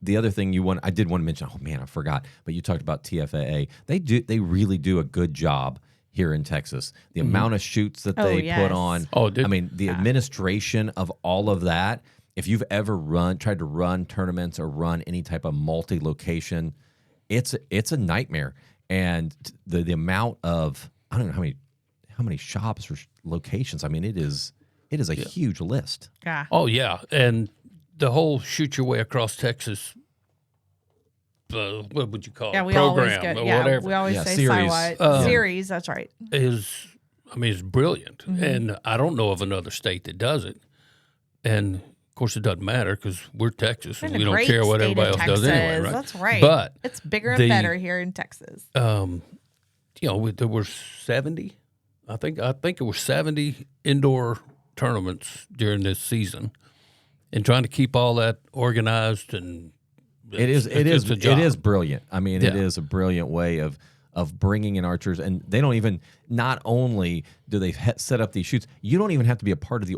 The other thing I did want to mention, oh man, I forgot, but you talked about TFAA. They really do a good job here in Texas. The amount of shoots that they put on. I mean, the administration of all of that. If you've ever tried to run tournaments or run any type of multi-location, it's a nightmare. And the amount of, I don't know how many shops or locations. I mean, it is a huge list. Yeah. Oh yeah, and the whole shoot your way across Texas. What would you call it? Program or whatever. We always say series. Series. That's right. It's brilliant, and I don't know of another state that does it. And of course, it doesn't matter because we're Texas and we don't care what everybody else does anyway, right? That's right. But it's bigger and better here in Texas. There were 70. I think it was 70 indoor tournaments during this season, and trying to keep all that organized and it is brilliant. I mean, it is a brilliant way of bringing in archers, and they don't even. Not only do they set up these shoots, you don't even have to be a part of the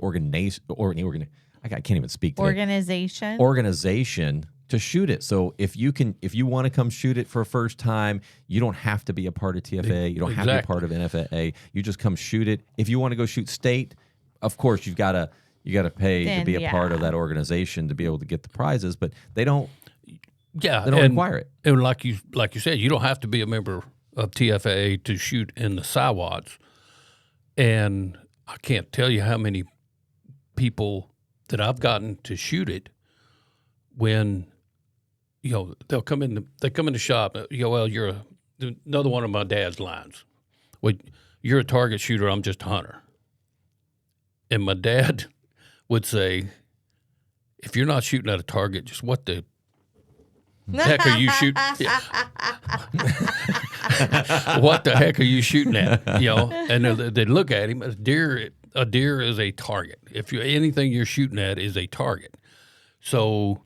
I can't even speak today. Organization to shoot it. So if you want to come shoot it for a first time, you don't have to be a part of TFAA. You don't have to be a part of NFAA. You just come shoot it. If you want to go shoot state, of course you got to pay to be a part of that organization to be able to get the prizes. But they don't. Yeah, they don't require it. And like you said, you don't have to be a member of TFAA to shoot in the SIWADs. And I can't tell you how many people that I've gotten to shoot it when, they'll come in the shop. Well, you're another one of my dad's lines. Well, you're a target shooter. I'm just a hunter. And my dad would say, if you're not shooting at a target, just what the heck are you shooting? What the heck are you shooting at? And they'd look at him. A deer is a target. Anything you're shooting at is a target. So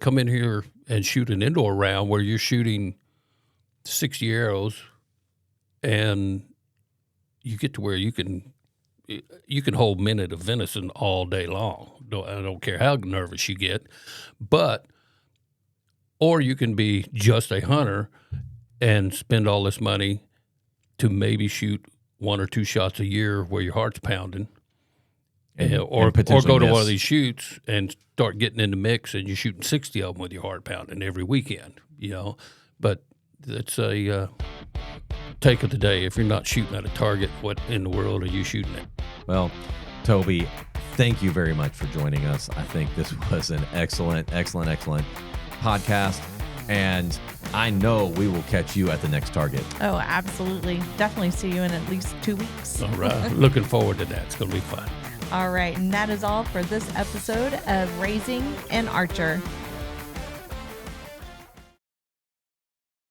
come in here and shoot an indoor round where you're shooting 60 arrows, and you get to where you can hold minute of venison all day long. I don't care how nervous you get, or you can be just a hunter and spend all this money to maybe shoot 1 or 2 shots a year where your heart's pounding, or go to one of these shoots and start getting in the mix and you're shooting 60 of them with your heart pounding every weekend, But it's a take of the day. If you're not shooting at a target, what in the world are you shooting at? Well, Toby, thank you very much for joining us. I think this was an excellent podcast, and I know we will catch you at the next target. Oh, absolutely. Definitely see you in at least 2 weeks. All right. Looking forward to that. It's going to be fun. All right. And that is all for this episode of Raising an Archer.